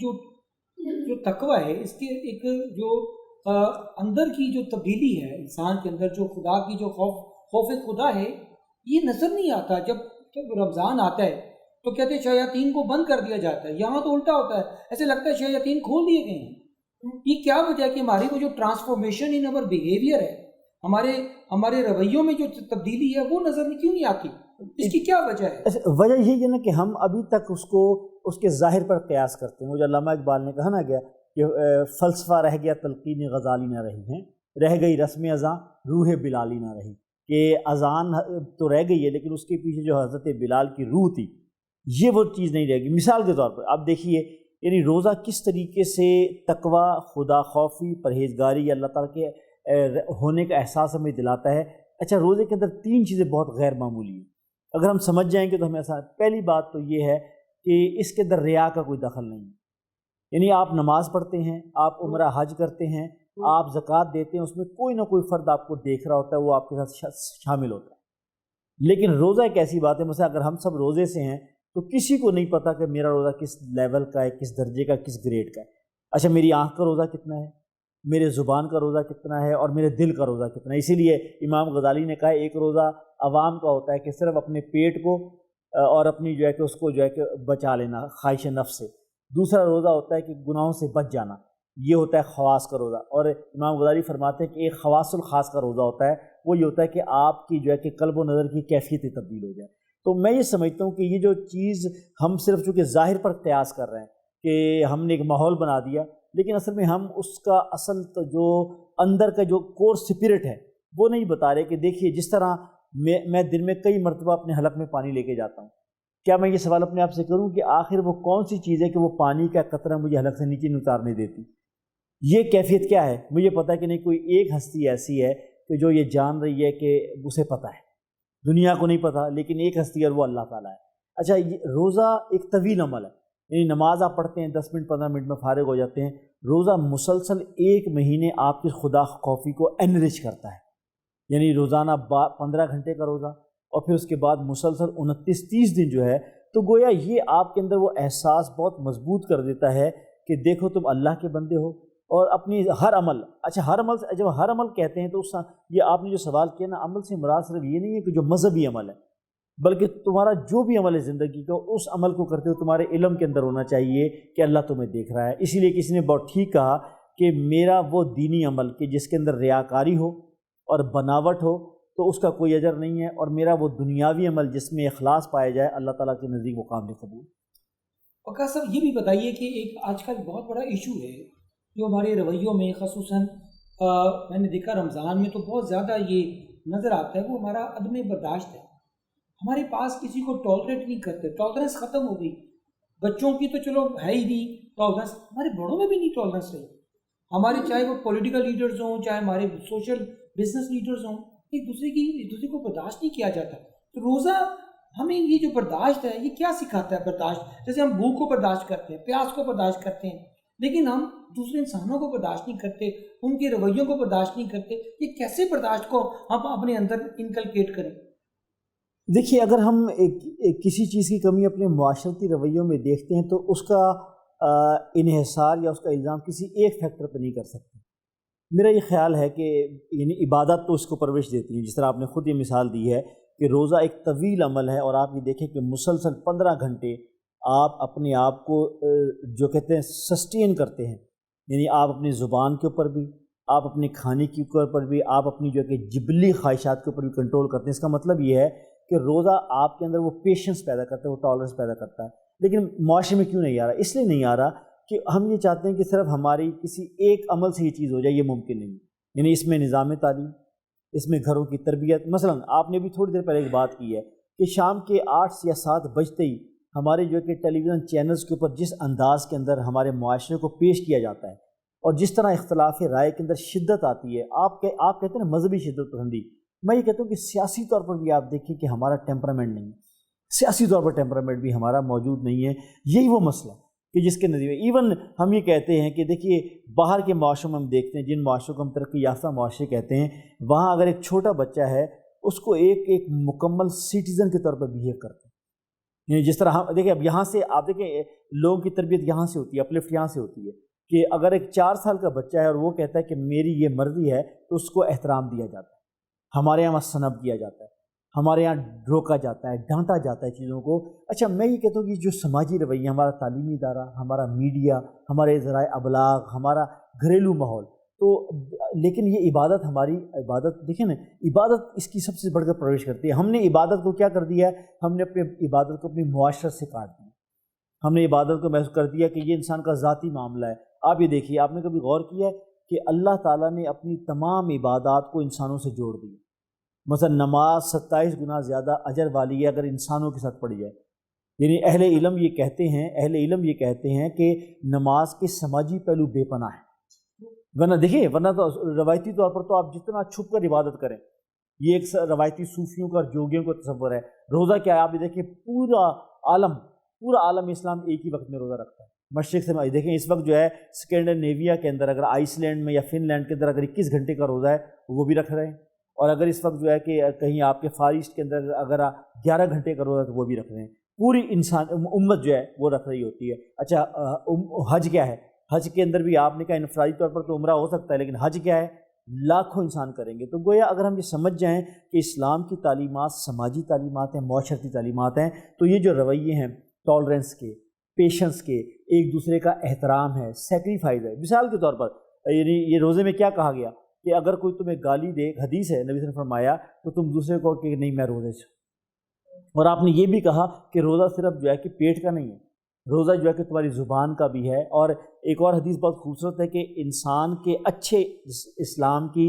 جو تقوی ہے اس کے ایک جو اندر کی جو تبدیلی ہے انسان کے اندر، جو خدا کی جو خوف خدا ہے، یہ نظر نہیں آتا. جب رمضان آتا ہے تو کہتے ہیں شیاطین کو بند کر دیا جاتا ہے. یہاں تو الٹا ہوتا ہے، ایسے لگتا ہے شیاطین کھول دیے گئے ہیں. یہ کیا وجہ ہے کہ ہماری وہ جو ٹرانسفارمیشن ان اوور بیہیویئر ہے، ہمارے رویوں میں جو تبدیلی ہے وہ نظر کیوں نہیں آتی؟ اس کی کیا وجہ ہے؟ وجہ یہی ہے نا کہ ہم ابھی تک اس کے ظاہر پر قیاس کرتے ہیں. وہ جو علامہ اقبال نے کہا نا گیا کہ فلسفہ رہ گیا تلقین غزالی نہ رہی ہیں، رہ گئی رسم اذاں روح بلالی نہ رہی. کہ اذان تو رہ گئی ہے لیکن اس کے پیچھے جو حضرت بلال کی روح تھی یہ وہ چیز نہیں رہے گی. مثال کے طور پر آپ دیکھیے یعنی روزہ کس طریقے سے تقوی، خدا خوفی، پرہیزگاری، اللہ تعالیٰ کے ہونے کا احساس ہمیں دلاتا ہے. اچھا، روزے کے اندر 3 چیزیں بہت غیر معمولی ہیں. اگر ہم سمجھ جائیں گے تو ہمیں ایسا، پہلی بات تو یہ ہے کہ اس کے اندر ریا کا کوئی دخل نہیں ہے. یعنی آپ نماز پڑھتے ہیں، آپ عمرہ حج کرتے ہیں، آپ زکوٰۃ دیتے ہیں، اس میں کوئی نہ کوئی فرد آپ کو دیکھ رہا ہوتا ہے، وہ آپ کے ساتھ شامل ہوتا ہے. لیکن روزہ ایک ایسی بات ہے، مثلا اگر ہم سب روزے سے ہیں تو کسی کو نہیں پتہ کہ میرا روزہ کس لیول کا ہے، کس درجے کا، کس گریڈ کا ہے. اچھا، میری آنکھ کا روزہ کتنا ہے، میرے زبان کا روزہ کتنا ہے، اور میرے دل کا روزہ کتنا ہے. اسی لیے امام غزالی نے کہا ایک روزہ عوام کا ہوتا ہے کہ صرف اپنے پیٹ کو اور اپنی جو ہے کہ اس کو جو ہے کہ بچا لینا خواہش نفس سے. دوسرا روزہ ہوتا ہے کہ گناہوں سے بچ جانا، یہ ہوتا ہے خواص کا روزہ. اور امام غزالی فرماتے ہیں کہ ایک خواص الخاص کا روزہ ہوتا ہے، وہ یہ ہوتا ہے کہ آپ کی جو ہے کہ قلب و نظر کی کیفیت تبدیل ہو جائے. تو میں یہ سمجھتا ہوں کہ یہ جو چیز ہم صرف چونکہ ظاہر پر قیاس کر رہے ہیں کہ ہم نے ایک ماحول بنا دیا، لیکن اصل میں ہم اس کا اصل جو اندر کا جو کور سپرٹ ہے وہ نہیں بتا رہے. کہ دیکھیے جس طرح میں دن میں کئی مرتبہ اپنے حلق میں پانی لے کے جاتا ہوں، کیا میں یہ سوال اپنے آپ سے کروں کہ آخر وہ کون سی چیز ہے کہ وہ پانی کا قطرہ مجھے حلق سے نیچے نہیں اتارنے دیتی؟ یہ کیفیت کیا ہے؟ مجھے پتہ ہے کہ نہیں کوئی ایک ہستی ایسی ہے کہ جو یہ جان رہی ہے کہ اسے پتہ ہے، دنیا کو نہیں پتہ، لیکن ایک ہستی ہے اور وہ اللہ تعالیٰ ہے. اچھا، یہ روزہ ایک طویل عمل ہے. یعنی نماز آپ پڑھتے ہیں 10 منٹ 15 منٹ میں فارغ ہو جاتے ہیں. روزہ مسلسل 1 مہینے آپ کی خدا خوفی کو انرچ کرتا ہے. یعنی روزانہ 15 گھنٹے کا روزہ، اور پھر اس کے بعد مسلسل 29-30 دن جو ہے، تو گویا یہ آپ کے اندر وہ احساس بہت مضبوط کر دیتا ہے کہ دیکھو تم اللہ کے بندے ہو، اور اپنی ہر عمل، اچھا ہر عمل سے، جب ہر عمل کہتے ہیں تو یہ آپ نے جو سوال کیا نا، عمل سے مراد صرف یہ نہیں ہے کہ جو مذہبی عمل ہے، بلکہ تمہارا جو بھی عمل ہے زندگی کا، اس عمل کو کرتے ہو تمہارے علم کے اندر ہونا چاہیے کہ اللہ تمہیں دیکھ رہا ہے. اسی لیے کسی نے بہت ٹھیک کہا کہ میرا وہ دینی عمل کہ جس کے اندر ریاکاری ہو اور بناوٹ ہو تو اس کا کوئی اجر نہیں ہے، اور میرا وہ دنیاوی عمل جس میں اخلاص پایا جائے اللہ تعالیٰ کے نزدیک وہ قابل قبول. وقاص صاحب یہ بھی بتائیے کہ ایک آج کل بہت بڑا ایشو ہے جو ہمارے رویوں میں، خصوصاً میں نے دیکھا رمضان میں تو بہت زیادہ یہ نظر آتا ہے، وہ ہمارا عدم برداشت ہے. ہمارے پاس کسی کو ٹالریٹ نہیں کرتے، ٹالرنس ختم ہو گئی. بچوں کی تو چلو ہے ہی نہیں ٹالرنس، ہمارے بڑوں میں بھی نہیں ٹالرنس رہی. ہمارے چاہے وہ پولیٹیکل لیڈرز ہوں، چاہے ہمارے سوشل بزنس لیڈرز ہوں، ایک دوسرے کو برداشت نہیں کیا جاتا. تو روزہ ہمیں یہ جو برداشت ہے یہ کیا سکھاتا ہے؟ برداشت جیسے ہم بھوک کو برداشت کرتے ہیں، پیاس کو برداشت کرتے ہیں، لیکن ہم دوسرے انسانوں کو برداشت نہیں کرتے، ان کے رویوں کو برداشت نہیں کرتے. یہ کیسے برداشت کو ہم اپنے اندر انکلکیٹ کریں؟ دیکھیے، اگر ہم کسی چیز کی کمی اپنے معاشرتی رویوں میں دیکھتے ہیں تو اس کا انحصار یا اس کا الزام کسی ایک فیکٹر پہ نہیں کر سکتے. میرا یہ خیال ہے کہ یعنی عبادت تو اس کو پرورش دیتی ہے، جس طرح آپ نے خود یہ مثال دی ہے کہ روزہ ایک طویل عمل ہے، اور آپ یہ دیکھیں کہ مسلسل 15 گھنٹے آپ اپنے آپ کو جو کہتے ہیں سسٹین کرتے ہیں. یعنی آپ اپنی زبان کے اوپر بھی، آپ اپنے کھانے کے اوپر بھی، آپ اپنی جو کہ جبلی خواہشات کے اوپر بھی کنٹرول کرتے ہیں. اس کا مطلب یہ ہے کہ روزہ آپ کے اندر وہ پیشنس پیدا کرتا ہے، وہ ٹالرنس پیدا کرتا ہے. لیکن معاشرے میں کیوں نہیں آ رہا؟ اس لیے نہیں آ رہا کہ ہم یہ چاہتے ہیں کہ صرف ہماری کسی ایک عمل سے یہ چیز ہو جائے. یہ ممکن نہیں. یعنی اس میں نظام تعلیم، اس میں گھروں کی تربیت. مثلا آپ نے بھی تھوڑی دیر پہلے ایک بات کی ہے کہ شام کے 8 یا 7 بجتے ہی ہمارے جو کہ ٹیلی ویژن چینلز کے اوپر جس انداز کے اندر ہمارے معاشرے کو پیش کیا جاتا ہے، اور جس طرح اختلاف رائے کے اندر شدت آتی ہے، آپ کہتے ہیں نا مذہبی شدت پسندی. میں یہ کہتا ہوں کہ سیاسی طور پر بھی آپ دیکھیں کہ ہمارا ٹیمپرامنٹ نہیں ہے، سیاسی طور پر ٹیمپرامنٹ بھی ہمارا موجود نہیں ہے. یہی وہ مسئلہ کہ جس کے نتیجے ایون ہم یہ کہتے ہیں کہ دیکھیے باہر کے معاشروں میں ہم دیکھتے ہیں، جن معاشروں کو ہم ترقی یافتہ معاشرے کہتے ہیں، وہاں اگر ایک چھوٹا بچہ ہے اس کو ایک مکمل سٹیزن کے طور پر بہیو کرتے ہیں. یعنی جس طرح ہم دیکھیں، اب یہاں سے آپ دیکھیں لوگوں کی تربیت یہاں سے ہوتی ہے، اپلفٹ یہاں سے ہوتی ہے کہ اگر ایک 4 سال کا بچہ ہے اور وہ کہتا ہے کہ میری یہ مرضی ہے تو اس کو احترام دیا جاتا ہے، ہمارے یہاں سنب دیا جاتا ہے، ہمارے یہاں روکا جاتا ہے، ڈانٹا جاتا ہے چیزوں کو۔ اچھا میں یہ کہتا ہوں کہ جو سماجی رویہ، ہمارا تعلیمی ادارہ، ہمارا میڈیا، ہمارے ذرائع ابلاغ، ہمارا گھریلو ماحول، تو لیکن یہ عبادت، ہماری عبادت دیکھیں نا، عبادت اس کی سب سے بڑھ کر پرویش کرتی ہے۔ ہم نے عبادت کو کیا کر دیا ہے؟ ہم نے اپنے عبادت کو اپنی معاشرت سے کاٹ دیا، ہم نے عبادت کو محسوس کر دیا کہ یہ انسان کا ذاتی معاملہ ہے۔ آپ یہ دیکھیے، آپ نے کبھی غور کیا ہے کہ اللہ تعالیٰ نے اپنی تمام عبادات کو انسانوں سے جوڑ دیا؟ مثلا نماز 27 گنا زیادہ اجر والی ہے اگر انسانوں کے ساتھ پڑھی جائے۔ یعنی اہل علم یہ کہتے ہیں کہ نماز کے سماجی پہلو بے پناہ ہے۔ ورنہ تو روایتی طور پر تو آپ جتنا چھپ کر عبادت کریں، یہ ایک روایتی صوفیوں کا اور جوگیوں کا تصور ہے۔ روزہ کیا ہے؟ آپ یہ دیکھیں، پورا عالم اسلام ایک ہی وقت میں روزہ رکھتا ہے، مشرق سے دیکھیں اس وقت جو ہے اسکینڈینیویا کے اندر، اگر آئس لینڈ میں یا فن لینڈ کے اندر اگر 21 گھنٹے کا روزہ ہے وہ بھی رکھ رہے ہیں، اور اگر اس وقت جو ہے کہ کہیں آپ کے فار ایسٹ کے اندر اگر 11 گھنٹے کا روزہ ہے تو وہ بھی رکھ رہے ہیں۔ پوری انسان امت جو ہے وہ رکھ رہی ہوتی ہے۔ اچھا حج کیا ہے؟ حج کے اندر بھی آپ نے کہا انفرادی طور پر تو عمرہ ہو سکتا ہے، لیکن حج کیا ہے؟ لاکھوں انسان کریں گے۔ تو گویا اگر ہم یہ سمجھ جائیں کہ اسلام کی تعلیمات سماجی تعلیمات ہیں، معاشرتی تعلیمات ہیں، تو یہ جو رویے ہیں ٹالرنس کے، پیشنس کے، ایک دوسرے کا احترام ہے، سیکریفائز ہے۔ مثال کے طور پر یعنی یہ روزے میں کیا کہا گیا کہ اگر کوئی تمہیں گالی دے، حدیث ہے نبی صلی اللہ علیہ وسلم نے فرمایا تو تم دوسرے کو کہ نہیں میں روزے سے، اور آپ نے یہ بھی کہا کہ روزہ صرف جو ہے کہ پیٹ کا نہیں ہے، روزہ جو ہے کہ تمہاری زبان کا بھی ہے۔ اور ایک اور حدیث بہت خوبصورت ہے کہ انسان کے اچھے اسلام کی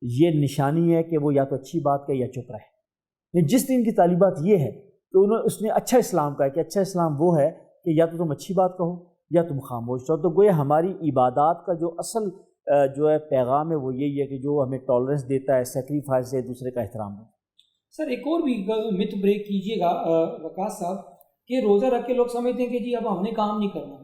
یہ نشانی ہے کہ وہ یا تو اچھی بات کہے یا چپ رہے۔ جس دن کی تعلیمات یہ ہے کہ اس نے اچھا اسلام کہا کہ اچھا اسلام وہ ہے کہ یا تو تم اچھی بات کہو یا تم خاموش رہو۔ تو گویا ہماری عبادات کا جو اصل جو ہے پیغام ہے وہ یہی ہے کہ جو ہمیں ٹالرنس دیتا ہے، سیکریفائس ہے، دوسرے کا احترام ہے۔ سر ایک اور بھی مت بریک کیجیے گا وقاص صاحب، کہ روزہ رکھ کے لوگ سمجھتے ہیں کہ جی اب ہم نے کام نہیں کرنا،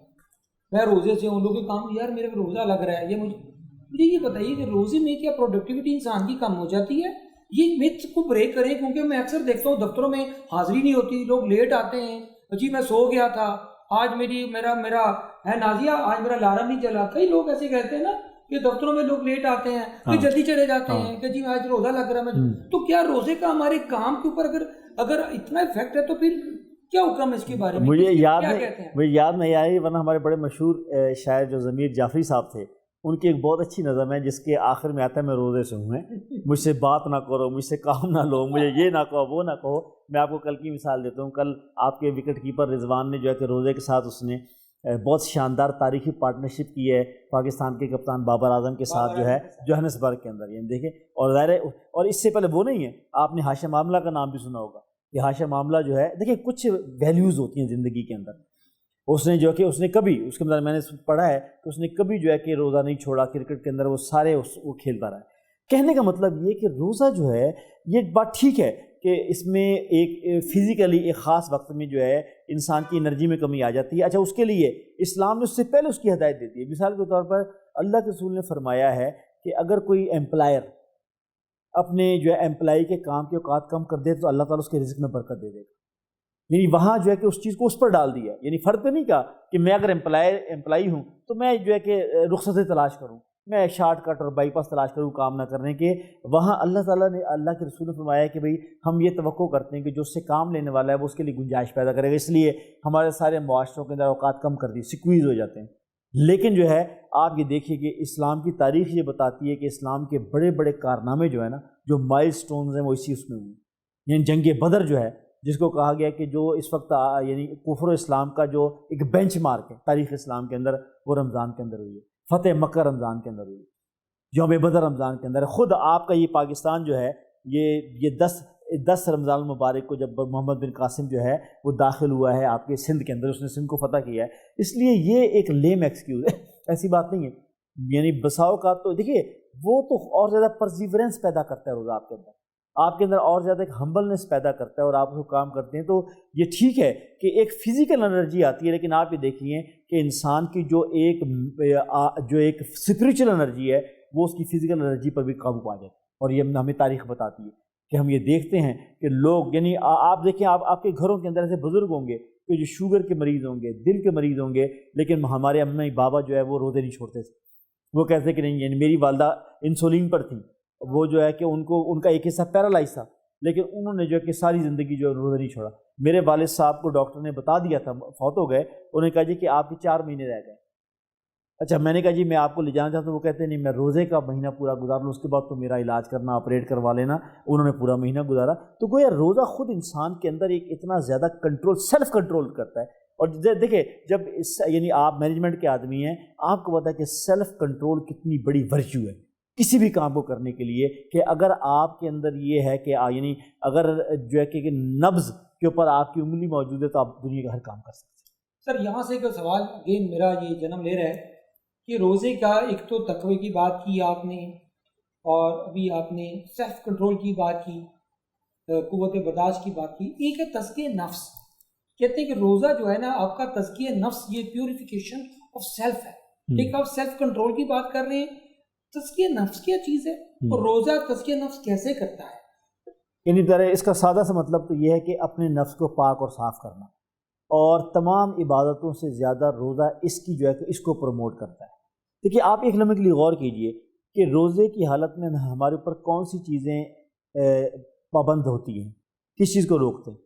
میں روزے سے ہوں، لوگ کام یار میرے کو روزہ لگ رہا ہے، یہ مجھے یہ بتائیے کہ روزے میں کیا پروڈکٹیوٹی انسان کی کم ہو جاتی ہے؟ یہ مت کو بریک کریں، کیونکہ میں اکثر دیکھتا ہوں دفتروں میں حاضری نہیں ہوتی، لوگ لیٹ آتے ہیں، جی میں سو گیا تھا آج، میرا ہے نازیہ آج میرا الارم نہیں چلا۔ کئی لوگ ایسے کہتے ہیں نا کہ دفتروں میں لوگ لیٹ آتے ہیں، کہ جلدی چلے جاتے ہیں کہ جی آج روزہ لگ رہا ہے۔ تو کیا روزے کا ہمارے کام کے اوپر اگر اتنا افیکٹ ہے تو پھر کیا حکم ہے اس کے بارے میں؟ مجھے یاد نہیں آئی، ورنہ ہمارے بڑے مشہور شاعر جو ضمیر جعفری صاحب تھے، ان کی ایک بہت اچھی نظم ہے جس کے آخر میں آتا ہے میں روزے سے ہوں، مجھ سے بات نہ کرو، مجھ سے کام نہ لو، مجھے یہ نہ کہو وہ نہ کہو۔ میں آپ کو کل کی مثال دیتا ہوں، کل آپ کے وکٹ کیپر رضوان نے جو ہے کہ روزے کے ساتھ اس نے بہت شاندار تاریخی پارٹنرشپ کی ہے پاکستان کے کپتان بابر اعظم کے ساتھ جو ہے جوہانسبرگ کے اندر، یعنی دیکھیں، اور ظاہر ہے، اور اس سے پہلے وہ نہیں ہے، آپ نے ہاشم معاملہ کا نام بھی سنا ہوگا، یہ ہاشم معاملہ جو ہے، دیکھیں کچھ ویلیوز ہوتی ہیں زندگی کے اندر، اس نے جو کہ اس نے کبھی اس کے اندر میں نے پڑھا ہے کہ اس نے کبھی جو ہے کہ روزہ نہیں چھوڑا، کرکٹ کے اندر وہ سارے وہ کھیلتا رہا ہے۔ کہنے کا مطلب یہ کہ روزہ جو ہے، یہ بات ٹھیک ہے کہ اس میں ایک فزیکلی ایک خاص وقت میں جو ہے انسان کی انرجی میں کمی آ جاتی ہے۔ اچھا اس کے لیے اسلام نے اس سے پہلے اس کی ہدایت دیتی ہے۔ مثال کے طور پر اللہ کے رسول نے فرمایا ہے کہ اگر کوئی امپلائر اپنے جو ہے امپلائی کے کام کے اوقات کم کر دے تو اللہ تعالیٰ اس کے رزق میں برکت دے دے گا۔ یعنی وہاں جو ہے کہ اس چیز کو اس پر ڈال دیا، یعنی فرق نہیں کہا کہ میں اگر امپلائی ہوں تو میں جو ہے کہ رخصتیں تلاش کروں، میں شارٹ کٹ اور بائی پاس تلاش کروں کام نہ کرنے کے۔ وہاں اللہ تعالیٰ نے، اللہ کے رسول نے فرمایا کہ بھئی ہم یہ توقع کرتے ہیں کہ جو اس سے کام لینے والا ہے وہ اس کے لیے گنجائش پیدا کرے گا، اس لیے ہمارے سارے معاشروں کے اندر اوقات کم کر دی، سکویز ہو جاتے ہیں۔ لیکن جو ہے آپ یہ دیکھیے کہ اسلام کی تاریخ یہ بتاتی ہے کہ اسلام کے بڑے بڑے کارنامے جو ہے نا، جو مائل سٹونز ہیں وہ اسی اس میں ہوئے، یعنی جنگ بدر جو ہے جس کو کہا گیا کہ جو اس وقت یعنی کفر و اسلام کا جو ایک بینچ مارک ہے تاریخ اسلام کے اندر، وہ رمضان کے اندر ہوئی ہے، فتح مکہ رمضان کے اندر ہوئی ہے، یوم بدر رمضان کے اندر ہے۔ خود آپ کا یہ پاکستان جو ہے یہ 10 رمضان المبارک کو جب محمد بن قاسم جو ہے وہ داخل ہوا ہے آپ کے سندھ کے اندر، اس نے سندھ کو فتح کیا ہے، اس لیے یہ ایک لیم ایکسکیوز ہے، ایسی بات نہیں ہے۔ یعنی بساؤ کا تو دیکھیے وہ تو اور زیادہ پرزیورنس پیدا کرتا ہے روزہ آپ کے اندر اور زیادہ ایک ہمبلنس پیدا کرتا ہے، اور آپ وہ کام کرتے ہیں تو یہ ٹھیک ہے کہ ایک فزیکل انرجی آتی ہے، لیکن آپ یہ دیکھیے کہ انسان کی جو ایک اسپریچول انرجی ہے وہ اس کی فزیکل انرجی پر بھی قابو پا جاتی ہے، اور یہ ہمیں تاریخ بتاتی ہے کہ ہم یہ دیکھتے ہیں کہ لوگ یعنی آپ دیکھیں آپ کے گھروں کے اندر ایسے بزرگ ہوں گے کہ جو شوگر کے مریض ہوں گے، دل کے مریض ہوں گے، لیکن ہمارے امی بابا جو ہے وہ روزے نہیں چھوڑتے تھے. وہ کہتے کہ نہیں، یعنی میری والدہ انسولین پر تھیں، وہ جو ہے کہ ان کا ایک حصہ پیرالائز تھا، لیکن انہوں نے جو ہے کہ ساری زندگی جو ہے روزہ نہیں چھوڑا. میرے والد صاحب کو ڈاکٹر نے بتا دیا تھا، فوت ہو گئے، انہوں نے کہا جی کہ آپ کے 4 مہینے رہ گئے. اچھا میں نے کہا جی میں آپ کو لے جانا چاہتا ہوں. وہ کہتے ہیں نہیں، میں روزے کا مہینہ پورا گزار لوں، اس کے بعد تو میرا علاج کرنا، آپریٹ کروا لینا. انہوں نے پورا مہینہ گزارا. تو گویا روزہ خود انسان کے اندر ایک اتنا زیادہ کنٹرول، سیلف کنٹرول کرتا ہے. اور دیکھیں جب یعنی آپ مینجمنٹ کے آدمی ہیں، آپ کو پتہ ہے کہ سیلف کنٹرول کتنی بڑی ورچو ہے کسی بھی کام کو کرنے کے لیے، کہ اگر آپ کے اندر یہ ہے کہ یعنی اگر جو ہے کہ نبض کے اوپر آپ کی انگلی موجود ہے تو آپ دنیا کا ہر کام کر سکتے ہیں. سر یہاں سے ایک سوال اگین میرا یہ جنم لے رہا ہے کہ روزے کا ایک تو تقوی کی بات کی آپ نے، اور ابھی آپ نے سیلف کنٹرول کی بات کی، قوت برداشت کی بات کی. ایک ہے تزکیہ نفس. کہتے ہیں کہ روزہ جو ہے نا آپ کا تزکیہ نفس، یہ پیوریفیکیشن آف سیلف ہے. ایک آپ سیلف کنٹرول کی بات کر رہے ہیں، تزکیہ نفس کیا چیز ہے اور روزہ تزکیہ نفس کیسے کرتا ہے؟ یعنی اس کا سادہ سا مطلب تو یہ ہے کہ اپنے نفس کو پاک اور صاف کرنا، اور تمام عبادتوں سے زیادہ روزہ اس کی جو ہے کہ اس کو پروموٹ کرتا ہے. دیکھیے آپ ایک لمحے کے لیے غور کیجئے کہ روزے کی حالت میں ہمارے اوپر کون سی چیزیں پابند ہوتی ہیں، کس چیز کو روکتے ہیں.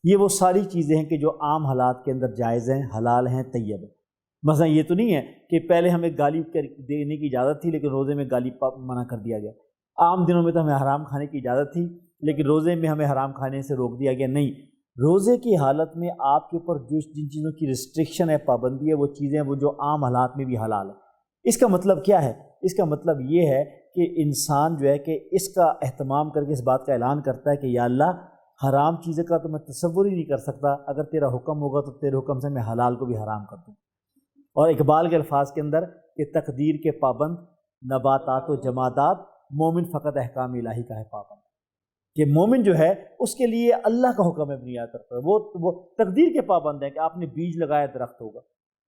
یہ وہ ساری چیزیں ہیں کہ جو عام حالات کے اندر جائز ہیں، حلال ہیں، طیب ہیں. مثلا یہ تو نہیں ہے کہ پہلے ہمیں گالی دینے کی اجازت تھی لیکن روزے میں گالی منع کر دیا گیا. عام دنوں میں تو ہمیں حرام کھانے کی اجازت تھی لیکن روزے میں ہمیں حرام کھانے سے روک دیا گیا. نہیں، روزے کی حالت میں آپ کے اوپر جن چیزوں کی ریسٹرکشن ہے، پابندی ہے، وہ چیزیں وہ جو عام حالات میں بھی حلال ہے. اس کا مطلب کیا ہے؟ اس کا مطلب یہ ہے کہ انسان جو ہے کہ اس کا اہتمام کر کے اس بات کا اعلان کرتا ہے کہ یا اللہ، حرام چیزیں کا تو میں تصور ہی نہیں کر سکتا، اگر تیرا حکم ہوگا تو تیرے حکم سے میں حلال کو بھی حرام کر دوں. اور اقبال کے الفاظ کے اندر کہ تقدیر کے پابند نباتات و جمادات، مومن فقط احکام الہی کا ہے پابند. کہ مومن جو ہے اس کے لیے اللہ کا حکم ہے بنیاد کرتا ہے، وہ تقدیر کے پابند ہے کہ آپ نے بیج لگایا درخت ہوگا،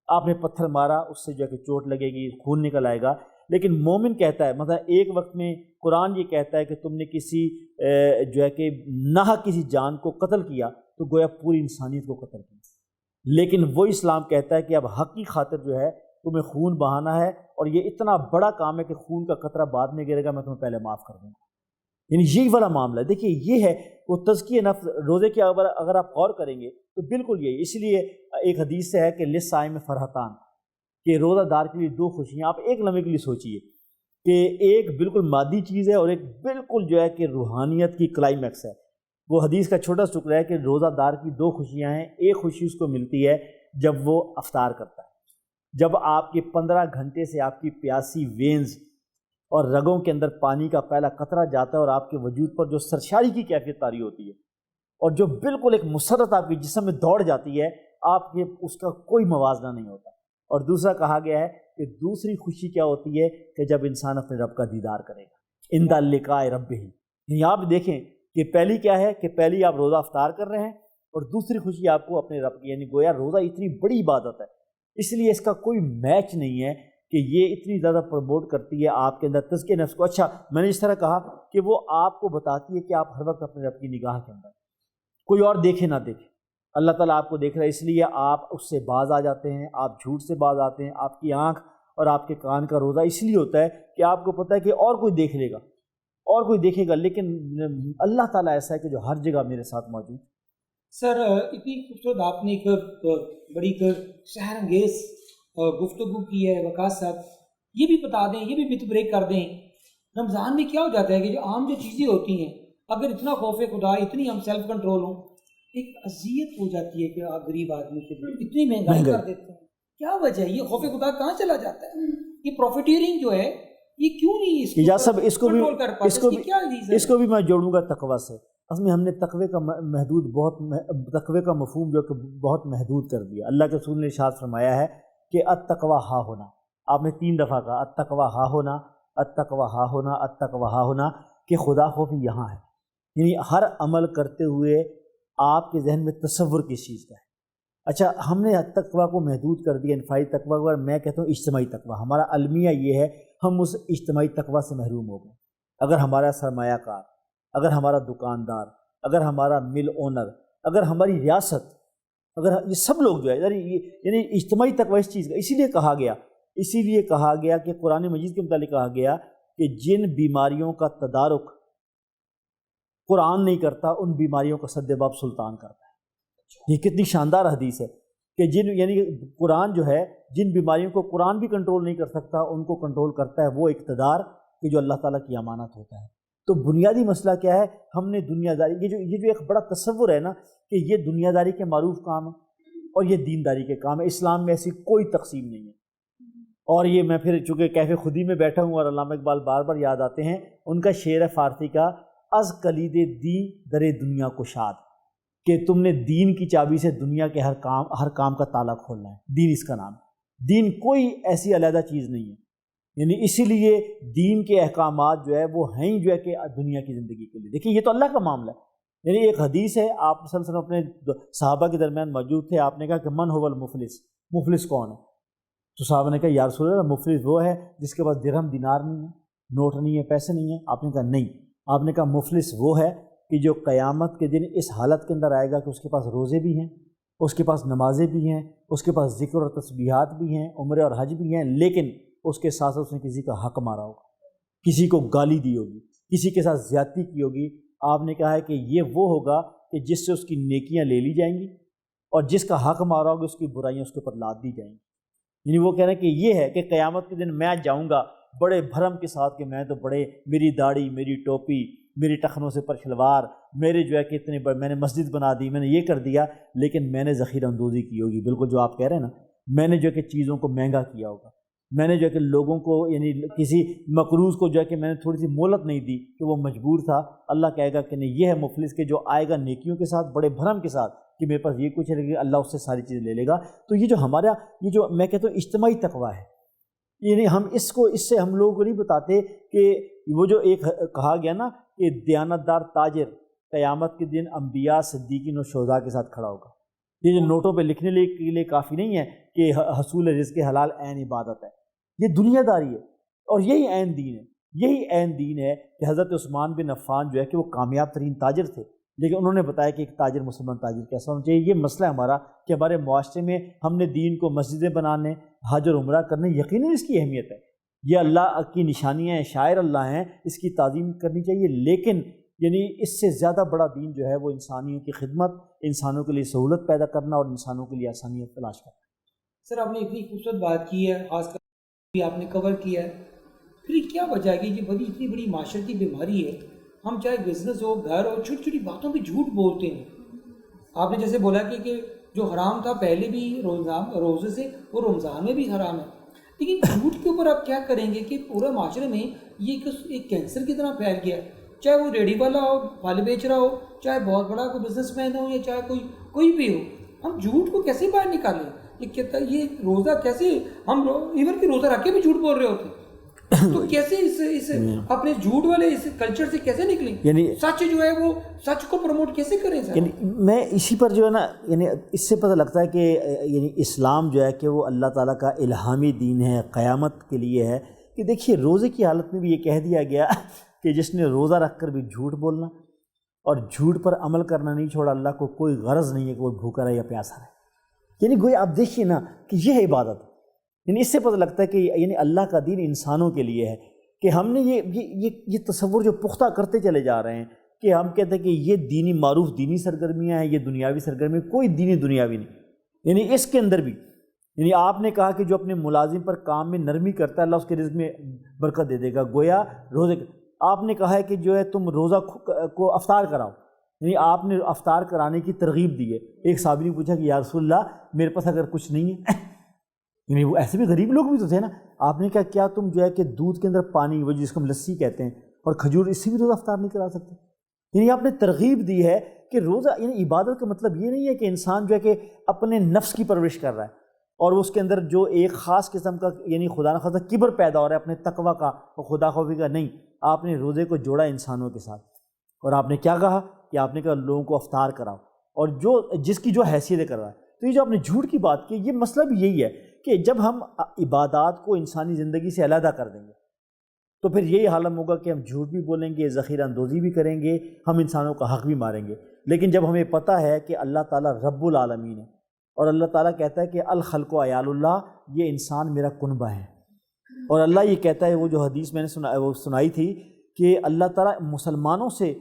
آپ نے پتھر مارا اس سے جو ہے کہ چوٹ لگے گی، خون نکل آئے گا. لیکن مومن کہتا ہے، مثلا ایک وقت میں قرآن یہ کہتا ہے کہ تم نے کسی جو ہے کہ ناحق کسی جان کو قتل کیا تو گویا پوری انسانیت کو قتل کیا. لیکن وہ اسلام کہتا ہے کہ اب حق کی خاطر جو ہے تمہیں خون بہانا ہے، اور یہ اتنا بڑا کام ہے کہ خون کا قطرہ بعد میں گرے گا، میں تمہیں پہلے معاف کر دوں گا. یعنی یہی والا معاملہ ہے. دیکھیے یہ ہے وہ تزکیہ نفس. روزے کے اگر آپ غور کریں گے تو بالکل یہی. اس لیے ایک حدیث سے ہے کہ للصائم فرحتان، کہ روزہ دار کے لیے 2 خوشیاں. آپ ایک لمحے کے لیے سوچئے کہ ایک بالکل مادی چیز ہے اور ایک بالکل جو ہے کہ روحانیت کی کلائمیکس ہے. وہ حدیث کا چھوٹا ٹکڑا ہے کہ روزہ دار کی 2 خوشیاں ہیں. ایک خوشی اس کو ملتی ہے جب وہ افطار کرتا ہے، جب آپ کے 15 گھنٹے سے آپ کی پیاسی وینز اور رگوں کے اندر پانی کا پہلا قطرہ جاتا ہے اور آپ کے وجود پر جو سرشاری کی کیفیت طاری ہوتی ہے اور جو بالکل ایک مسرت آپ کے جسم میں دوڑ جاتی ہے، آپ کے اس کا کوئی موازنہ نہیں ہوتا. اور دوسرا کہا گیا ہے کہ دوسری خوشی کیا ہوتی ہے کہ جب انسان اپنے رب کا دیدار کرے گا، عند لقاء ربہ. یعنی آپ دیکھیں کہ پہلی کیا ہے کہ پہلی آپ روزہ افطار کر رہے ہیں، اور دوسری خوشی آپ کو اپنے رب کی. یعنی گویا روزہ اتنی بڑی عبادت ہے، اس لیے اس کا کوئی میچ نہیں ہے کہ یہ اتنی زیادہ پروموٹ کرتی ہے آپ کے اندر تزکیہ نفس کو. اچھا میں نے اس طرح کہا کہ وہ آپ کو بتاتی ہے کہ آپ ہر وقت اپنے رب کی نگاہ کے اندر، کوئی اور دیکھے نہ دیکھے، اللہ تعالیٰ آپ کو دیکھ رہا ہے. اس لیے آپ اس سے باز آ جاتے ہیں، آپ جھوٹ سے باز آتے ہیں. آپ کی آنکھ اور آپ کے کان کا روزہ اس لیے ہوتا ہے کہ آپ کو پتہ ہے کہ اور کوئی دیکھ لے گا، اور کوئی دیکھے گا، لیکن اللہ تعالیٰ ایسا ہے کہ جو ہر جگہ میرے ساتھ موجود. سر اتنی خوبصورت آپ نے ایک بڑی سحر انگیز گفتگو کی ہے وقاص صاحب. یہ بھی بتا دیں، یہ بھی بت بریک کر دیں، رمضان میں کیا ہو جاتا ہے کہ جو عام جو چیزیں ہوتی ہیں، اگر اتنا خوف خدا، اتنی ہم سیلف کنٹرول ہوں، ایک اذیت ہو جاتی ہے کہ آپ غریب آدمی کے لیے اتنی مہنگائی کر دیتے ہیں. کیا وجہ ہے؟ یہ خوف خدا کہاں چلا جاتا ہے؟ یہ پروفیٹیئرنگ جو ہے یہ کیوں نہیں اس کو بھی میں جوڑوں گا تقوی سے. اصل میں ہم نے تقوی کا مفہوم جو کہ بہت محدود کر دیا. اللہ کے رسول نے ارشاد فرمایا ہے کہ التقوی ہا ہونا. آپ نے 3 دفعہ کہا التقوی ہا ہونا، التقوی ہا ہونا، التقوی ہا ہونا، کہ خدا خوفی یہاں ہے. یعنی ہر عمل کرتے ہوئے آپ کے ذہن میں تصور کس چیز کا ہے. اچھا ہم نے تقوی کو محدود کر دیا انفرادی تقوی کو، اور میں کہتا ہوں اجتماعی تقوی. ہمارا المیہ یہ ہے ہم اس اجتماعی تقوی سے محروم ہو گئے. اگر ہمارا سرمایہ کار، اگر ہمارا دکاندار، اگر ہمارا مل اونر، اگر ہماری ریاست، اگر یہ سب لوگ جو ہے یعنی اجتماعی تقوی اس چیز کا اسی لیے کہا گیا کہ قرآن مجید کے متعلق کہا گیا کہ جن بیماریوں کا تدارک قرآن نہیں کرتا ان بیماریوں کا سدباب سلطان کرتا ہے۔ یہ کتنی شاندار حدیث ہے کہ یعنی قرآن جو ہے جن بیماریوں کو قرآن بھی کنٹرول نہیں کر سکتا ان کو کنٹرول کرتا ہے وہ اقتدار کہ جو اللہ تعالیٰ کی امانت ہوتا ہے۔ تو بنیادی مسئلہ کیا ہے؟ ہم نے دنیا داری، یہ جو ایک بڑا تصور ہے نا کہ یہ دنیا داری کے معروف کام ہے اور یہ دینداری کے کام ہے، اسلام میں ایسی کوئی تقسیم نہیں ہے۔ اور یہ میں پھر چونکہ کیفے خودی میں بیٹھا ہوں اور علامہ اقبال بار بار یاد آتے ہیں، ان کا شعر ہے فارسی کا، از کلید دین در دنیا کشاد، کہ تم نے دین کی چابی سے دنیا کے ہر کام کا تالا کھولنا ہے۔ دین اس کا نام ہے، دین کوئی ایسی علیحدہ چیز نہیں ہے، یعنی اسی لیے دین کے احکامات جو ہے وہ ہیں جو ہے کہ دنیا کی زندگی کے لیے۔ دیکھیں یہ تو اللہ کا معاملہ ہے، یعنی ایک حدیث ہے، آپ صلی اللہ علیہ وسلم اپنے صحابہ کے درمیان موجود تھے، آپ نے کہا کہ من هو المفلس، مفلس کون ہے؟ تو صحابہ نے کہا یا رسول اللہ مفلس وہ ہے جس کے پاس درہم دینار نہیں ہے، نوٹ نہیں ہے، پیسے نہیں ہیں۔ آپ نے کہا نہیں، آپ نے کہا مفلس وہ ہے کہ جو قیامت کے دن اس حالت کے اندر آئے گا کہ اس کے پاس روزے بھی ہیں، اس کے پاس نمازیں بھی ہیں، اس کے پاس ذکر اور تسبیحات بھی ہیں، عمرے اور حج بھی ہیں، لیکن اس کے ساتھ اس نے کسی کا حق مارا ہوگا، کسی کو گالی دی ہوگی، کسی کے ساتھ زیادتی کی ہوگی۔ آپ نے کہا ہے کہ یہ وہ ہوگا کہ جس سے اس کی نیکیاں لے لی جائیں گی اور جس کا حق مارا ہوگا اس کی برائیاں اس کے اوپر لاد دی جائیں گی۔ یعنی وہ کہہ رہے ہیں کہ یہ ہے کہ قیامت کے دن میں جاؤں گا بڑے بھرم کے ساتھ کہ میں تو بڑے، میری داڑھی، میری ٹوپی، میری ٹخنوں سے پر شلوار، میرے جو ہے کہ اتنے میں نے مسجد بنا دی، میں نے یہ کر دیا، لیکن میں نے ذخیرہ اندوزی کی ہوگی، بالکل جو آپ کہہ رہے ہیں نا، میں نے جو ہے کہ چیزوں کو مہنگا کیا ہوگا، میں نے جو ہے کہ لوگوں کو یعنی کسی مقروض کو جو ہے کہ میں نے تھوڑی سی مہلت نہیں دی کہ وہ مجبور تھا۔ اللہ کہے گا کہ نہیں، یہ ہے مفلس کہ جو آئے گا نیکیوں کے ساتھ، بڑے بھرم کے ساتھ کہ میرے پاس یہ کچھ ہے، لیکن اللہ اس سے ساری چیزیں لے لے گا۔ تو یہ جو ہمارا یہ جو میں کہتا ہوں اجتماعی تقویٰ ہے، یعنی ہم اس سے ہم لوگوں کو نہیں بتاتے کہ وہ جو ایک کہا گیا نا کہ دیانتدار تاجر قیامت کے دن انبیاء، صدیقین اور شہداء کے ساتھ کھڑا ہوگا۔ یہ جو نوٹوں پہ لکھنے کے لیے کافی نہیں ہے کہ حصول رزق حلال عین عبادت ہے، یہ دنیا داری ہے اور یہی عین دین ہے۔ یہی عین دین ہے کہ حضرت عثمان بن عفان جو ہے کہ وہ کامیاب ترین تاجر تھے، لیکن انہوں نے بتایا کہ ایک تاجر، مسلمان تاجر کیسا ہونا چاہیے۔ یہ مسئلہ ہے ہمارا کہ ہمارے معاشرے میں ہم نے دین کو مسجدیں بنانے، حج اور عمرہ کرنے، یقیناً اس کی اہمیت ہے، یہ اللہ کی نشانیاں ہیں، شاعر اللہ ہیں، اس کی تعظیم کرنی چاہیے، لیکن یعنی اس سے زیادہ بڑا دین جو ہے وہ انسانیوں کی خدمت، انسانوں کے لیے سہولت پیدا کرنا اور انسانوں کے لیے آسانیاں تلاش کرنا۔ سر آپ نے اتنی خوبصورت بات کی ہے، خاص کر بھی آپ نے کور کیا ہے، پھر کیا وجہ ہے کہ یہ اتنی بڑی معاشرتی بیماری ہے، ہم چاہے بزنس ہو، گھر ہو، چھوٹی چھوٹی باتوں پہ جھوٹ بولتے ہیں۔ آپ نے جیسے بولا کہ جو حرام تھا پہلے بھی روزے سے، وہ رمضان میں بھی حرام ہے، لیکن جھوٹ کے اوپر آپ کیا کریں گے کہ پورے معاشرے میں یہ ایک کینسر کی طرح پھیل گیا ہے، چاہے وہ ریڈی والا ہو، پھل بیچ رہا ہو، چاہے بہت بڑا کوئی بزنس مین ہو یا چاہے کوئی بھی ہو، ہم جھوٹ کو کیسے باہر نکالیں؟ یہ روزہ کیسے ہم ایون کہ روزہ رکھ کے بھی جھوٹ بول رہے ہوتے ہیں، تو کیسے اس اپنے جھوٹ والے اس کلچر سے کیسے نکلیں؟ یعنی سچ جو ہے وہ سچ کو پروموٹ کیسے کریں سر؟ یعنی میں اسی پر جو ہے نا، یعنی اس سے پتہ لگتا ہے کہ یعنی اسلام جو ہے کہ وہ اللہ تعالیٰ کا الہامی دین ہے، قیامت کے لیے ہے۔ کہ دیکھیے روزے کی حالت میں بھی یہ کہہ دیا گیا کہ جس نے روزہ رکھ کر بھی جھوٹ بولنا اور جھوٹ پر عمل کرنا نہیں چھوڑا، اللہ کو کوئی غرض نہیں ہے کہ وہ بھوکا رہے یا پیاسا رہے۔ یعنی گویا آپ دیکھیے نا کہ یہ ہے عبادت، یعنی اس سے پتہ لگتا ہے کہ یعنی اللہ کا دین انسانوں کے لیے ہے، کہ ہم نے یہ تصور جو پختہ کرتے چلے جا رہے ہیں کہ ہم کہتے ہیں کہ یہ دینی معروف دینی سرگرمیاں ہیں، یہ دنیاوی سرگرمی، کوئی دینی دنیاوی نہیں۔ یعنی اس کے اندر بھی یعنی آپ نے کہا کہ جو اپنے ملازم پر کام میں نرمی کرتا ہے اللہ اس کے رزق میں برکت دے دے گا، گویا روزے آپ نے کہا ہے کہ جو ہے تم روزہ کو افطار کراؤ، یعنی آپ نے افطار کرانے کی ترغیب دی ہے۔ ایک صحابی نے پوچھا کہ یا رسول اللہ میرے پاس اگر کچھ نہیں ہے، یعنی وہ ایسے بھی غریب لوگ بھی تو تھے نا، آپ نے کہا کیا تم جو ہے کہ دودھ کے اندر پانی، وہ جس کو ہم لسی کہتے ہیں، اور کھجور، اس سے بھی روزہ افطار نہیں کرا سکتے؟ یعنی آپ نے ترغیب دی ہے کہ روزہ، یعنی عبادت کا مطلب یہ نہیں ہے کہ انسان جو ہے کہ اپنے نفس کی پرورش کر رہا ہے اور اس کے اندر جو ایک خاص قسم کا یعنی خدا نخواستہ کبر پیدا ہو رہا ہے اپنے تقویٰ کا اور خدا خوفی کا، نہیں، آپ نے روزے کو جوڑا انسانوں کے ساتھ، اور آپ نے کیا کہا کہ آپ نے کہا لوگوں کو افطار کراؤ، اور جس کی جو حیثیت کر رہا ہے۔ تو یہ جو آپ نے جھوٹ کی بات کی، یہ مسئلہ بھی یہی ہے کہ جب ہم عبادات کو انسانی زندگی سے علیحدہ کر دیں گے تو پھر یہی عالم ہوگا کہ ہم جھوٹ بھی بولیں گے، ذخیرہ اندوزی بھی کریں گے، ہم انسانوں کا حق بھی ماریں گے۔ لیکن جب ہمیں پتہ ہے کہ اللہ تعالیٰ رب العالمین ہے اور اللہ تعالیٰ کہتا ہے کہ الخلق و عیال اللہ، یہ انسان میرا کنبہ ہے، اور اللہ یہ کہتا ہے، وہ جو حدیث میں نے سنائی تھی کہ اللہ تعالیٰ مسلمانوں سے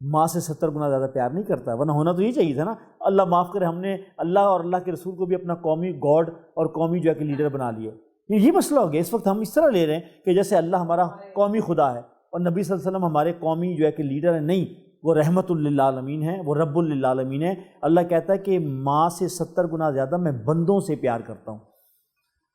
ماں سے 70 گنا زیادہ پیار نہیں کرتا، ورنہ ہونا تو یہ چاہیے تھا نا۔ اللہ معاف کرے، ہم نے اللہ اور اللہ کے رسول کو بھی اپنا قومی گاڈ اور قومی جو ہے کہ لیڈر بنا لیے۔ یہ مسئلہ ہو گیا اس وقت، ہم اس طرح لے رہے ہیں کہ جیسے اللہ ہمارا قومی خدا ہے اور نبی صلی اللہ علیہ وسلم ہمارے قومی جو ہے کہ لیڈر ہیں۔ نہیں، وہ رحمت للعالمین ہے، وہ رب للعالمین ہے۔ اللہ کہتا ہے کہ ماں سے 70 گنا زیادہ میں بندوں سے پیار کرتا ہوں،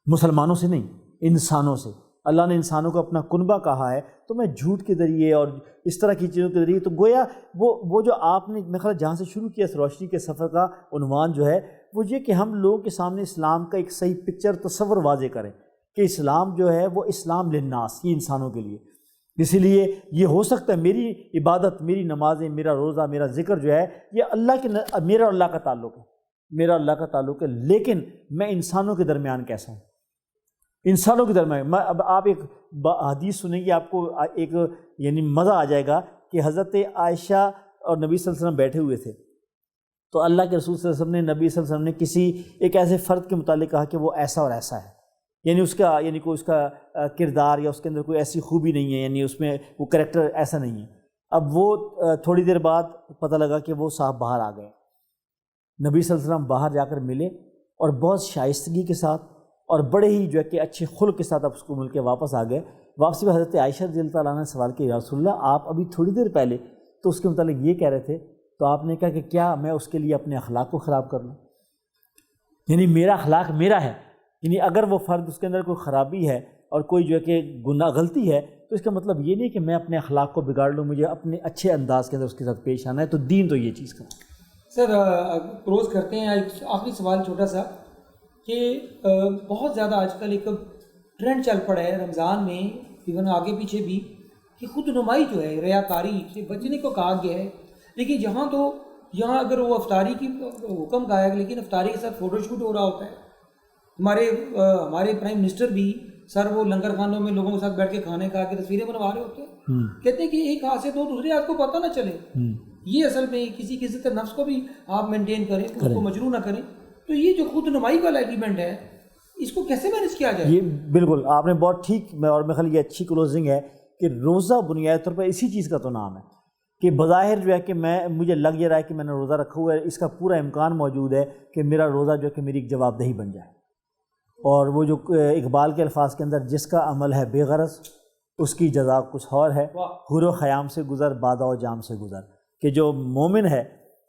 مسلمانوں سے نہیں، انسانوں سے۔ اللہ نے انسانوں کو اپنا کنبہ کہا ہے، تو میں جھوٹ کے ذریعے اور اس طرح کی چیزوں کے ذریعے، تو گویا وہ جو آپ نے میرے خیال جہاں سے شروع کیا اس روشنی کے سفر کا عنوان جو ہے وہ یہ کہ ہم لوگوں کے سامنے اسلام کا ایک صحیح پکچر تصور واضح کریں کہ اسلام جو ہے وہ اسلام للناس، یہ انسانوں کے لیے۔ اسی لیے یہ ہو سکتا ہے میری عبادت، میری نمازیں، میرا روزہ، میرا ذکر جو ہے یہ اللہ کے میرا اللہ کا تعلق ہے، میرا اللہ کا تعلق ہے، لیکن میں انسانوں کے درمیان کیسا ہوں، انسانوں کے درمیان۔ اب آپ ایک حدیث سنیں گے، آپ کو ایک یعنی مزہ آ جائے گا کہ حضرت عائشہ اور نبی صلی اللہ علیہ وسلم بیٹھے ہوئے تھے، تو اللہ کے رسول صلی اللہ علیہ وسلم نے، نبی صلی اللہ علیہ وسلم نے کسی ایک ایسے فرد کے متعلق کہا کہ وہ ایسا اور ایسا ہے، یعنی اس کا کوئی اس کا کردار یا اس کے اندر کوئی ایسی خوبی نہیں ہے، یعنی اس میں وہ کریکٹر ایسا نہیں ہے۔ اب وہ تھوڑی دیر بعد پتہ لگا کہ وہ صاحب باہر آ گئے، نبی صلی اللہ علیہ وسلم باہر جا کر ملے اور بہت شائستگی کے ساتھ اور بڑے ہی جو ہے کہ اچھے خلق کے ساتھ آپ اس کو مل کے واپس آ گئے۔ واپسی میں حضرت عائشہ رضی اللہ تعالیٰ عنہ نے سوال کیا، یا رسول اللہ آپ ابھی تھوڑی دیر پہلے تو اس کے متعلق یہ کہہ رہے تھے، تو آپ نے کہا کہ کیا میں اس کے لیے اپنے اخلاق کو خراب کر لوں؟ یعنی میرا اخلاق میرا ہے، یعنی اگر وہ فرد اس کے اندر کوئی خرابی ہے اور کوئی جو ہے کہ گناہ غلطی ہے تو اس کا مطلب یہ نہیں کہ میں اپنے اخلاق کو بگاڑ لوں، مجھے اپنے اچھے انداز کے اندر اس کے ساتھ پیش آنا ہے۔ تو دین تو یہ چیز کا۔ سر کلوز کرتے ہیں، ایک آخری سوال چھوٹا سا کہ بہت زیادہ آج کل ایک ٹرینڈ چل پڑا ہے رمضان میں، ایون آگے پیچھے بھی، کہ خود نمائی جو ہے، ریاکاری سے بچنے کو کہا گیا ہے، لیکن یہاں اگر وہ افطاری کی حکم کا ہے، لیکن افطاری کے ساتھ فوٹو شوٹ ہو رہا ہوتا ہے۔ ہمارے پرائم منسٹر بھی سر وہ لنگر خانوں میں لوگوں کے ساتھ بیٹھ کے کھانے کھا کے تصویریں بنوا رہے ہوتے ہیں، کہتے ہیں کہ ایک ہاتھ سے دو دوسرے ہاتھ کو پتہ نہ چلے۔ یہ اصل میں کسی کی عزت نفس کو بھی آپ مینٹین کریں، اس کو مجروح نہ کریں۔ تو یہ جو خود نمائی والا ایلیمنٹ ہے، اس کو کیسے مینیج کیا جائے؟ یہ بالکل آپ نے بہت ٹھیک، اور میرے خیال یہ اچھی کلوزنگ ہے کہ روزہ بنیادی طور پر اسی چیز کا تو نام ہے کہ بظاہر جو ہے کہ مجھے لگ یہ رہا ہے کہ میں نے روزہ رکھا ہوا ہے، اس کا پورا امکان موجود ہے کہ میرا روزہ جو ہے کہ میری ایک جواب دہی بن جائے۔ اور وہ جو اقبال کے الفاظ کے اندر، جس کا عمل ہے بے غرض اس کی جزا کچھ اور ہے، حور و خیام سے گزر بادہ و جام سے گزر، کہ جو مومن ہے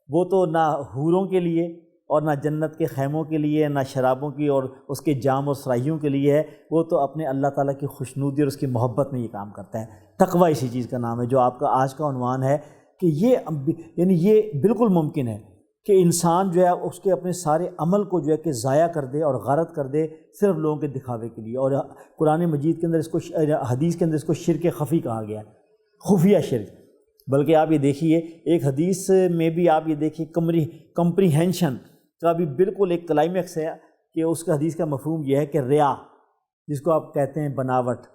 وہ تو نہ حوروں کے لیے اور نہ جنت کے خیموں کے لیے، نہ شرابوں کی اور اس کے جام اور سرائیوں کے لیے ہے، وہ تو اپنے اللہ تعالیٰ کی خوشنودی اور اس کی محبت میں یہ کام کرتا ہے۔ تقویٰ اسی چیز کا نام ہے جو آپ کا آج کا عنوان ہے، کہ یہ بالکل ممکن ہے کہ انسان جو ہے اس کے اپنے سارے عمل کو جو ہے کہ ضائع کر دے اور غارت کر دے صرف لوگوں کے دکھاوے کے لیے۔ اور قرآن مجید کے اندر اس کو، حدیث کے اندر اس کو شرک خفی کہا گیا ہے، خفیہ شرک۔ بلکہ آپ یہ دیکھیے ایک حدیث میں بھی آپ یہ دیکھیے کمپریہنشن کا بھی بالکل ایک کلائمیکس ہے کہ اس کا حدیث کا مفہوم یہ ہے کہ ریا، جس کو آپ کہتے ہیں بناوٹ،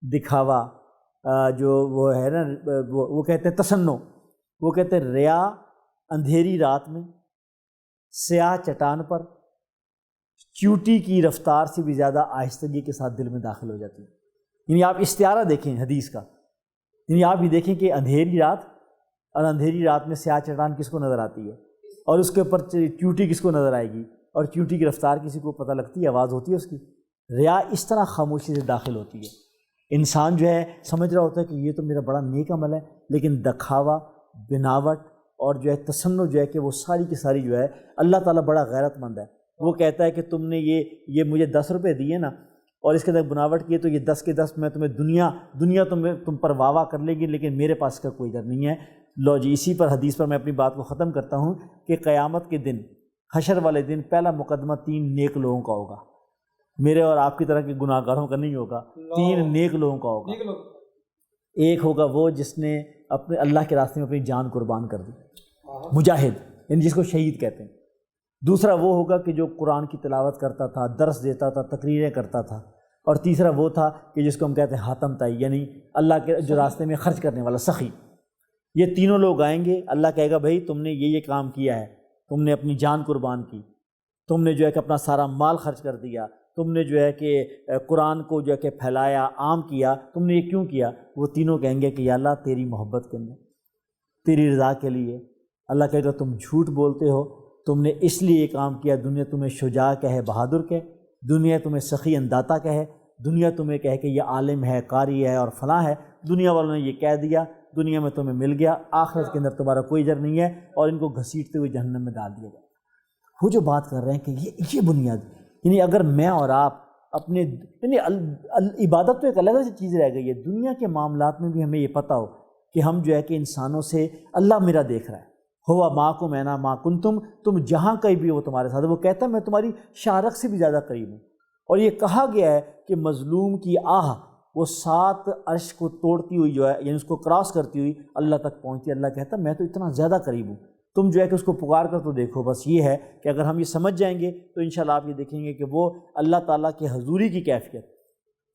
دکھاوا، جو وہ ہے نا وہ کہتے ہیں تسنو، وہ کہتے ہیں ریا اندھیری رات میں سیاہ چٹان پر چیوٹی کی رفتار سے بھی زیادہ آہستگی کے ساتھ دل میں داخل ہو جاتی ہے۔ یعنی آپ استعارہ دیکھیں حدیث کا، یعنی آپ یہ دیکھیں کہ اندھیری رات، اور اندھیری رات میں سیاہ چٹان کس کو نظر آتی ہے، اور اس کے اوپر چیوٹی کس کو نظر آئے گی، اور چیوٹی کی رفتار کسی کو پتہ لگتی ہے، آواز ہوتی ہے اس کی۔ ریا اس طرح خاموشی سے داخل ہوتی ہے، انسان جو ہے سمجھ رہا ہوتا ہے کہ یہ تو میرا بڑا نیک عمل ہے، لیکن دکھاوا، بناوٹ اور جو ہے تسنع جو ہے کہ وہ ساری کی ساری جو ہے، اللہ تعالیٰ بڑا غیرت مند ہے، وہ کہتا ہے کہ تم نے یہ مجھے 10 روپے دیے نا، اور اس کے اندر بناوٹ کی ہے تو یہ 10 کے 10 میں تمہیں دنیا تم پر واہ کر لے گی، لیکن میرے پاس کا کوئی ڈر نہیں ہے۔ لو جی، اسی پر حدیث پر میں اپنی بات کو ختم کرتا ہوں کہ قیامت کے دن، حشر والے دن، پہلا مقدمہ 3 نیک لوگوں کا ہوگا، میرے اور آپ کی طرح کے گناہ گاروں کا نہیں ہوگا، 3 نیک لوگوں کا ہوگا۔ ایک ہوگا وہ جس نے اپنے اللہ کے راستے میں اپنی جان قربان کر دی، مجاہد، یعنی جس کو شہید کہتے ہیں۔ دوسرا وہ ہوگا کہ جو قرآن کی تلاوت کرتا تھا، درس دیتا تھا، تقریریں کرتا تھا، اور تیسرا وہ تھا کہ جس کو ہم کہتے ہیں حاتم تائی، یعنی اللہ کے جو راستے میں خرچ کرنے والا، سخی۔ یہ تینوں لوگ آئیں گے، اللہ کہے گا بھائی تم نے یہ کام کیا ہے، تم نے اپنی جان قربان کی، تم نے جو ہے کہ اپنا سارا مال خرچ کر دیا، تم نے جو ہے کہ قرآن کو جو ہے کہ پھیلایا، عام کیا، تم نے یہ کیوں کیا؟ وہ تینوں کہیں گے کہ یا اللہ تیری محبت کے اندر، تیری رضا کے لیے۔ اللہ کہے گا تم جھوٹ بولتے ہو، تم نے اس لیے یہ کام کیا، دنیا تمہیں شجاع کہے، بہادر کہے، دنیا تمہیں سخی انداتا کہے، دنیا تمہیں کہے کہ یہ عالم ہے، قاری ہے اور فلاں ہے، دنیا والوں نے یہ کہہ دیا، دنیا میں تمہیں مل گیا، آخرت کے اندر تمہارا کوئی اجر نہیں ہے، اور ان کو گھسیٹتے ہوئے جہنم میں ڈال دیا جائے۔ وہ جو بات کر رہے ہیں کہ یہ بنیاد، یعنی اگر میں اور آپ اپنے، یعنی عبادت تو ایک الگ سی چیز رہ گئی ہے، دنیا کے معاملات میں بھی ہمیں یہ پتہ ہو کہ ہم جو ہے کہ انسانوں سے، اللہ میرا دیکھ رہا ہے، ہوا ماں کو میں نا ماں کن تم جہاں کہیں بھی ہو تمہارے ساتھ۔ وہ کہتا ہے میں تمہاری شارق سے بھی زیادہ قریب ہوں، اور یہ کہا گیا ہے کہ مظلوم کی آہ وہ 7 عرش کو توڑتی ہوئی جو ہے، یعنی اس کو کراس کرتی ہوئی اللہ تک پہنچتی ہے۔ اللہ کہتا ہے میں تو اتنا زیادہ قریب ہوں، تم جو ہے کہ اس کو پکار کر تو دیکھو۔ بس یہ ہے کہ اگر ہم یہ سمجھ جائیں گے تو انشاءاللہ آپ یہ دیکھیں گے کہ وہ اللہ تعالیٰ کی حضوری کی کیفیت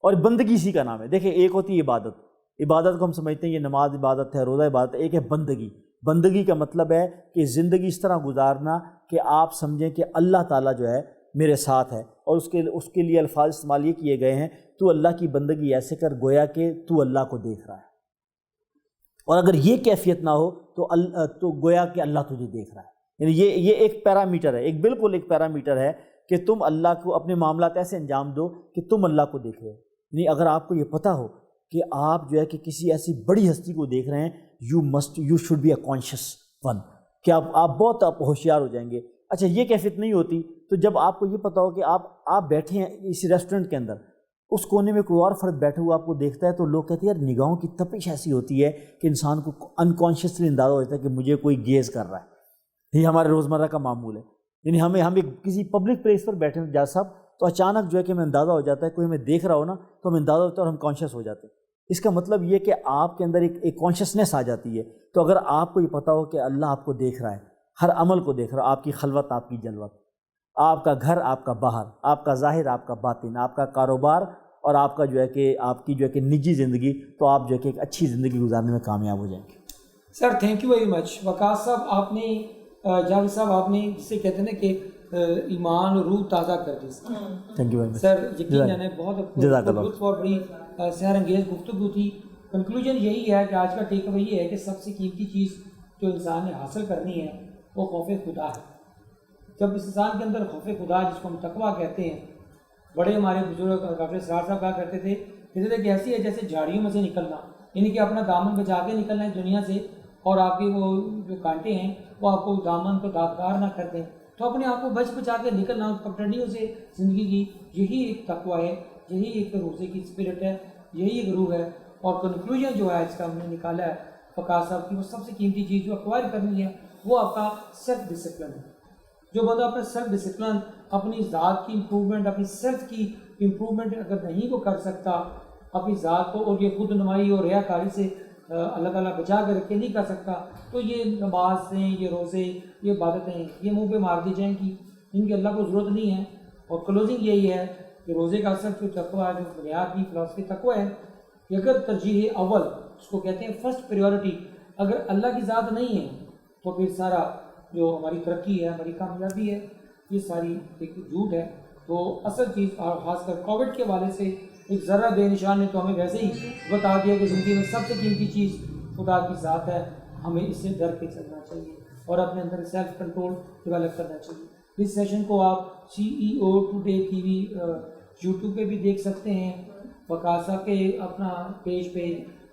اور بندگی اسی کا نام ہے۔ دیکھیں ایک ہوتی ہے عبادت، عبادت کو ہم سمجھتے ہیں یہ نماز عبادت ہے، روزہ عبادت ہے، ایک ہے بندگی۔ بندگی کا مطلب ہے کہ زندگی اس طرح گزارنا کہ آپ سمجھیں کہ اللہ تعالیٰ جو ہے میرے ساتھ ہے، اور اس کے لیے الفاظ استعمال یہ کیے گئے ہیں تو اللہ کی بندگی ایسے کر گویا کہ تو اللہ کو دیکھ رہا ہے، اور اگر یہ کیفیت نہ ہو تو گویا کہ اللہ تجھے دیکھ رہا ہے۔ یعنی یہ ایک پیرامیٹر ہے، بالکل ایک پیرامیٹر ہے کہ تم اللہ کو اپنے معاملات ایسے انجام دو کہ تم اللہ کو دیکھ رہے ہو۔ یعنی اگر آپ کو یہ پتہ ہو کہ آپ جو ہے کہ کسی ایسی بڑی ہستی کو دیکھ رہے ہیں، you should be a conscious one, کہ آپ بہت ہوشیار ہو جائیں گے۔ اچھا یہ کیفیت نہیں ہوتی تو جب آپ کو یہ پتہ ہو کہ آپ بیٹھے ہیں اس ریسٹورنٹ کے اندر، اس کونے میں کوئی اور فرد بیٹھا ہوا آپ کو دیکھتا ہے تو لوگ کہتے ہیں یار نگاہوں کی تپش ایسی ہوتی ہے کہ انسان کو انکانشیسلی اندازہ ہو جاتا ہے کہ مجھے کوئی گیز کر رہا ہے۔ یہ ہمارے روزمرہ کا معمول ہے، یعنی ہم ایک کسی پبلک پلیس پر بیٹھے ہیں جج صاحب، تو اچانک جو ہے کہ ہمیں اندازہ ہو جاتا ہے کوئی ہمیں دیکھ رہا ہو نا، تو ہمیں اندازہ ہوتا ہے اور ہم کانشیس ہو جاتے ہیں۔ اس کا مطلب یہ کہ آپ کے اندر ایک کانشیسنیس آ جاتی ہے۔ تو اگر آپ کو یہ پتہ ہو کہ اللہ آپ کو دیکھ رہا ہے، ہر عمل کو دیکھ رہا ہے، آپ کی خلوت، آپ کی جلوت، آپ کا گھر، آپ کا باہر، آپ کا ظاہر، آپ کا باطن، آپ کا کاروبار، اور آپ کا جو ہے کہ آپ کی جو ہے کہ نجی زندگی، تو آپ جو ہے کہ ایک اچھی زندگی گزارنے میں کامیاب ہو جائیں گے۔ Sir thank you very much. Waqas صاحب آپ نے، جاوید صاحب آپ نے جسے کہتے ہیں نا کہ ایمان اور روح تازہ کر دی۔ تھینک یو ویری مچ سر، یقیناً بہت لطف اور بڑی سحر انگیز گفتگو تھی۔ کنکلوژن یہی ہے کہ آج کا ٹیک اوے یہ ہے کہ سب سے قیمتی چیز جو انسان نے حاصل کرنی ہے وہ خوف خدا ہے۔ جب اس انسان کے اندر خوف خدا، جس کو ہم تقویٰ کہتے ہیں، بڑے ہمارے بزرگ ڈاکٹر اسرار صاحب کہا کرتے تھے کہ ایسی ہے جیسے جھاڑیوں میں سے نکلنا، یعنی کہ اپنا دامن بچا کے نکلنا ہے دنیا سے، اور آپ کے وہ جو کانٹے ہیں وہ آپ کو دامن کو داغدار نہ کر دیں، تو اپنے آپ کو بچا کے نکلنا پگڈنڈیوں سے زندگی کی۔ یہی ایک تقویٰ ہے، یہی ایک روزے کی اسپرٹ ہے، یہی ایک روح ہے۔ اور کنکلوژن جو ہے اس کا ہم نے نکالا ہے وقاص صاحب کی، وہ سب سے قیمتی چیز جو ایکوائر کرنی ہے وہ آپ کا سیلف ڈسپلن ہے۔ جو بندہ اپنا سیلف ڈسپلن، اپنی ذات کی امپرومنٹ، اپنی سیلف کی امپرومنٹ اگر نہیں وہ کر سکتا اپنی ذات کو، اور یہ خود نمائی اور ریاکاری سے اللہ تعالیٰ بچا کر کے نہیں کر سکتا، تو یہ نمازیں، یہ روزے، یہ عبادتیں یہ منہ پہ مار دی جائیں گی، ان کی اللہ کو ضرورت نہیں ہے۔ اور کلوزنگ یہی ہے کہ روزے کا اثر جو تقویٰ ہے، جو بنیاد کی فلسفی تقویٰ ہے، کہ اگر ترجیح اول، اس کو کہتے ہیں فرسٹ پریورٹی، اگر اللہ کی ذات نہیں ہے تو پھر سارا جو ہماری ترقی ہے، ہماری کامیابی ہے، یہ ساری ایک جھوٹ ہے۔ تو اصل چیز، اور خاص کر کووڈ کے حوالے سے ایک ذرہ بے نشان نے تو ہمیں ویسے ہی بتا دیا کہ زندگی میں سب سے قیمتی چیز خدا کی ذات ہے، ہمیں اس سے ڈر کے چلنا چاہیے اور اپنے اندر سیلف کنٹرول ڈیولپ کرنا چاہیے۔ اس سیشن کو آپ CEO ٹوڈے TV YouTube پہ بھی دیکھ سکتے ہیں، وقاصہ کے اپنا پیج پہ،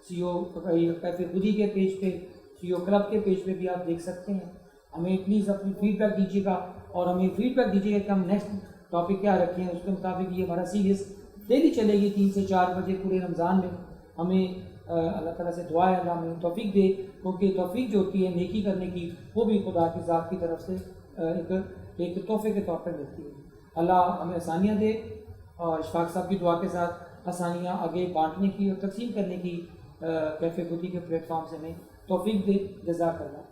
CEO کیفے خودی کے پیج پہ، CEO کلب کے پیج پہ بھی آپ دیکھ سکتے ہیں۔ ہمیں پلیز اپنی فیڈ بیک دیجیے گا، اور ہمیں فیڈ بیک دیجیے گا کہ ہم نیکسٹ ٹاپک کیا رکھیں، اس کے مطابق یہ ہمارا سیریز ڈیلی چلے گی 3 سے 4 بجے پورے رمضان میں۔ ہمیں اللہ تعالیٰ سے دعا ہے اللہ ہمیں توفیق دے، کیونکہ توفیق جو ہوتی ہے نیکی کرنے کی وہ بھی خدا کی ذات کی طرف سے ایک تحفے کے طور پر ملتی ہے۔ اللہ ہمیں آسانیاں دے، اور اشفاق صاحب کی دعا کے ساتھ آسانیاں آگے بانٹنے کی اور تقسیم کرنے کی کیفے خودی کے پلیٹ فارم سے ہمیں توفیق دے۔ جزاک اللہ۔